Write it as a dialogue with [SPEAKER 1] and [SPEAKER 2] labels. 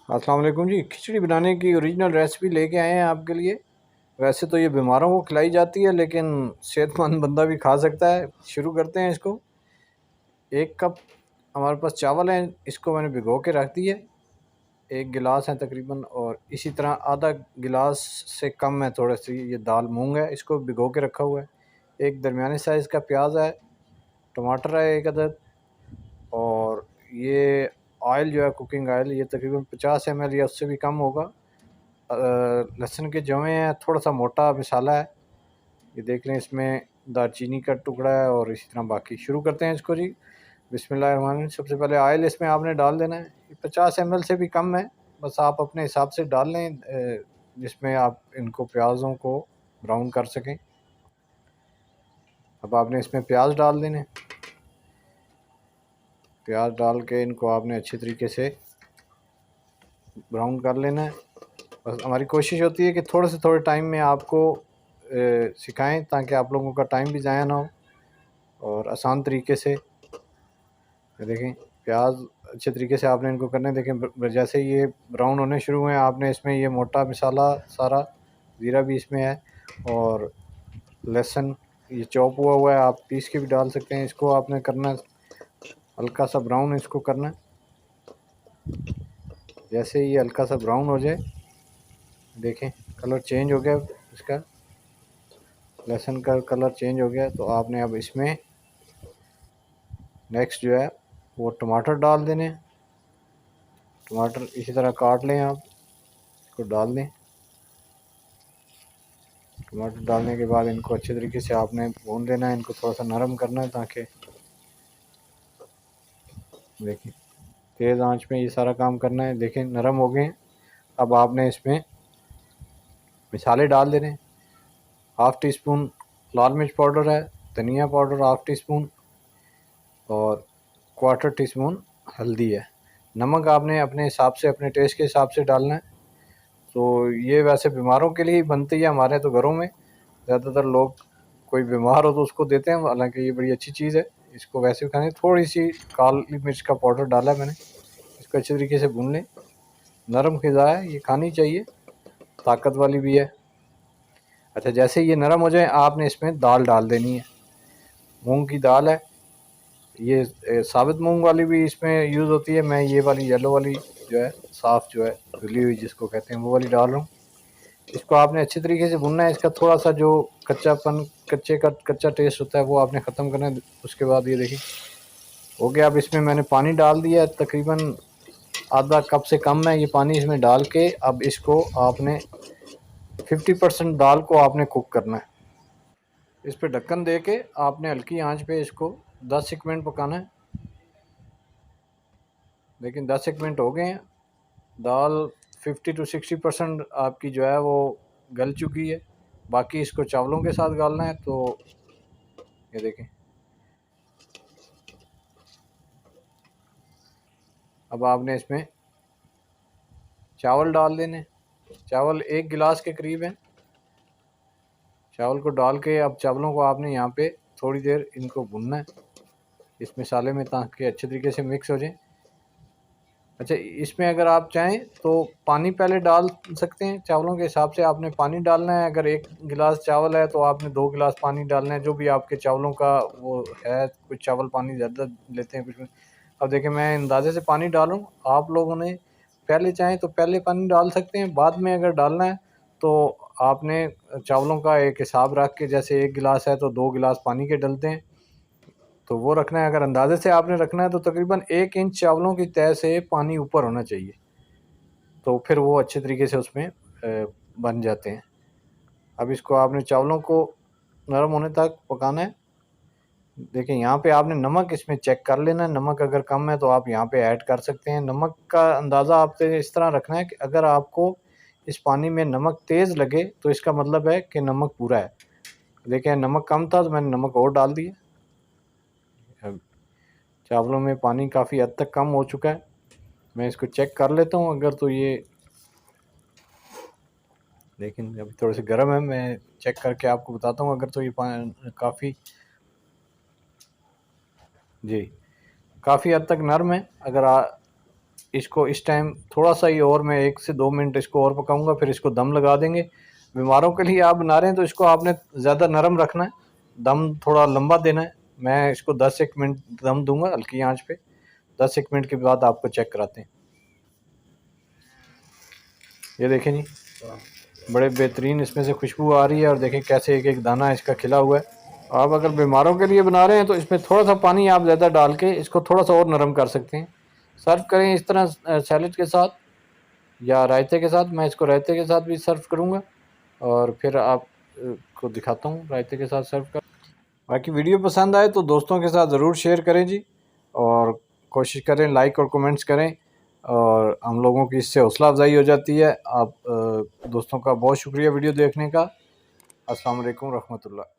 [SPEAKER 1] अस्सलाम वालेकुम जी। खिचड़ी बनाने की ओरिजिनल रेसिपी लेके आए हैं आपके लिए। वैसे तो ये बीमारों को खिलाई जाती है, लेकिन सेहतमंद बंदा भी खा सकता है। शुरू करते हैं इसको। 1 कप हमारे पास चावल हैं, इसको मैंने भिगो के रख दिया। 1 गिलास है तकरीबन, और इसी तरह आधा गिलास से कम है थोड़ा सी ये दाल मूंग है, इसको भिगो के रखा हुआ है। एक दरमियाने साइज़ का प्याज है, टमाटर है 1 अदद, और ये ऑयल जो है कुकिंग ऑयल, ये तकरीबन 50 ml या उससे भी कम होगा। लहसुन के जवे हैं, थोड़ा सा मोटा मसाला है, ये देख लें। इसमें दालचीनी का टुकड़ा है, और इसी तरह बाकी। शुरू करते हैं इसको जी। बिस्मिल्लाहिर्रहमानिर्रहीम। सबसे पहले ऑयल इसमें आपने डाल देना है। ये 50 ml से भी कम है, बस आप अपने हिसाब से डाल लें, जिसमें आप इनको प्याज़ों को ब्राउन कर सकें। अब आपने इसमें प्याज डाल देने। प्याज डाल के इनको आपने अच्छे तरीके से ब्राउन कर लेना है। बस हमारी कोशिश होती है कि थोड़े से थोड़े टाइम में आपको सिखाएं, ताकि आप लोगों का टाइम भी ज़ाया ना हो, और आसान तरीके से। देखें, प्याज अच्छे तरीके से आपने इनको करने देखें। जैसे ये ब्राउन होने शुरू हुए, आपने इसमें ये मोटा मसाला सारा, ज़ीरा भी इसमें है, और लहसुन ये चॉप हुआ हुआ है, आप पीस के भी डाल सकते हैं। इसको आपने करना हल्का सा ब्राउन, इसको करना। जैसे ये हल्का सा ब्राउन हो जाए, देखें कलर चेंज हो गया इसका, लहसुन का कलर चेंज हो गया, तो आपने अब इसमें नेक्स्ट जो है वो टमाटर डाल देने। टमाटर इसी तरह काट लें, आप इसको डाल दें। टमाटर डालने के बाद इनको अच्छे तरीके से आपने भून लेना है, इनको थोड़ा सा नरम करना है, ताकि देखिए तेज़ आंच में ये सारा काम करना है। देखें नरम हो गए हैं। अब आपने इसमें मसाले डाल देने। 1/2 टी स्पून लाल मिर्च पाउडर है, धनिया पाउडर 1/2 टी स्पून, और 1/4 टी स्पून हल्दी है। नमक आपने अपने हिसाब से, अपने टेस्ट के हिसाब से डालना है। तो ये वैसे बीमारों के लिए ही बनती है हमारे तो घरों में। ज़्यादातर लोग कोई बीमार हो तो उसको देते हैं, हालांकि ये बड़ी अच्छी चीज़ है। इसको वैसे भी खाने। थोड़ी सी काली मिर्च का पाउडर डाला है मैंने। इसको अच्छे तरीके से भून लें। नरम ग़िज़ा है, ये खानी चाहिए, ताकत वाली भी है। अच्छा, जैसे ये नरम हो जाए, आपने इसमें दाल डाल देनी है। मूंग की दाल है ये, साबित मूंग वाली भी इसमें यूज़ होती है। मैं ये वाली येलो वाली जो है, साफ़ जो है, धुली हुई जिसको कहते हैं, वो वाली डाल रहा हूँ। इसको आपने अच्छे तरीके से भुनना है। इसका थोड़ा सा जो कच्चापन, कच्चा टेस्ट होता है, वो आपने ख़त्म करना है। उसके बाद ये देखिए हो गया। अब इसमें मैंने पानी डाल दिया है, तकरीबन आधा कप से कम है ये पानी इसमें डाल के। अब इसको आपने 50% दाल को आपने कुक करना है। इस पर ढक्कन दे के आपने हल्की आंच पे इसको 10-1 मिनट पकाना है। लेकिन 10-1 मिनट हो गए हैं। दाल 50 to 60% आपकी जो है वो गल चुकी है। बाकी इसको चावलों के साथ गालना है। तो ये देखें, अब आपने इसमें चावल डाल देने। चावल 1 गिलास के करीब हैं। चावल को डाल के अब चावलों को आपने यहाँ पे थोड़ी देर इनको भूनना है इस मसाले में, ताकि अच्छे तरीके से मिक्स हो जाए। अच्छा, इसमें अगर आप चाहें तो पानी पहले डाल सकते हैं। चावलों के हिसाब से आपने पानी डालना है। अगर 1 गिलास चावल है तो आपने 2 गिलास पानी डालना है, जो भी आपके चावलों का वो है। कुछ चावल पानी ज़्यादा लेते हैं, कुछ में। अब देखिए, मैं अंदाजे से पानी डालूँ। आप लोगों ने पहले चाहें तो पहले पानी डाल सकते हैं, बाद में अगर डालना है तो आपने चावलों का एक हिसाब रख के, जैसे 1 गिलास है तो 2 गिलास पानी के डलते हैं, तो वो रखना है। अगर अंदाजे से आपने रखना है तो तकरीबन 1 इंच चावलों की तह से पानी ऊपर होना चाहिए, तो फिर वो अच्छे तरीके से उसमें बन जाते हैं। अब इसको आपने चावलों को नरम होने तक पकाना है। देखिए, यहाँ पे आपने नमक इसमें चेक कर लेना है। नमक अगर कम है तो आप यहाँ पे ऐड कर सकते हैं। नमक का अंदाज़ा आपसे इस तरह रखना है कि अगर आपको इस पानी में नमक तेज़ लगे तो इसका मतलब है कि नमक पूरा है। देखिए, नमक कम था तो मैंने नमक और डाल दिया। अब चावलों में पानी काफ़ी हद तक कम हो चुका है। मैं इसको चेक कर लेता हूँ। अगर तो ये, लेकिन अभी थोड़े से गर्म है, मैं चेक करके आपको बताता हूँ। अगर तो ये काफ़ी, जी, काफ़ी हद तक नरम है। अगर इसको इस टाइम थोड़ा सा ही और मैं 1 से 2 मिनट इसको और पकाऊंगा, फिर इसको दम लगा देंगे। बीमारों के लिए आप बना रहे हैं तो इसको आपने ज़्यादा नरम रखना है, दम थोड़ा लंबा देना है। मैं इसको 10-1 मिनट दम दूंगा हल्की आंच पे। 10-1 मिनट के बाद आपको चेक कराते हैं। ये देखें जी, बड़े बेहतरीन इसमें से खुशबू आ रही है, और देखें कैसे एक एक दाना इसका खिला हुआ है। आप अगर बीमारों के लिए बना रहे हैं तो इसमें थोड़ा सा पानी आप ज़्यादा डाल के इसको थोड़ा सा और नरम कर सकते हैं। सर्व करें इस तरह सैलेड के साथ या रायते के साथ। मैं इसको रायते के साथ भी सर्व करूँगा, और फिर आप को दिखाता हूँ रायते के साथ सर्व कर। बाकी वीडियो पसंद आए तो दोस्तों के साथ ज़रूर शेयर करें जी, और कोशिश करें लाइक और कमेंट्स करें, और हम लोगों की इससे हौसला अफजाई हो जाती है। आप दोस्तों का बहुत शुक्रिया वीडियो देखने का। अस्सलाम वालेकुम रहमतुल्लाह।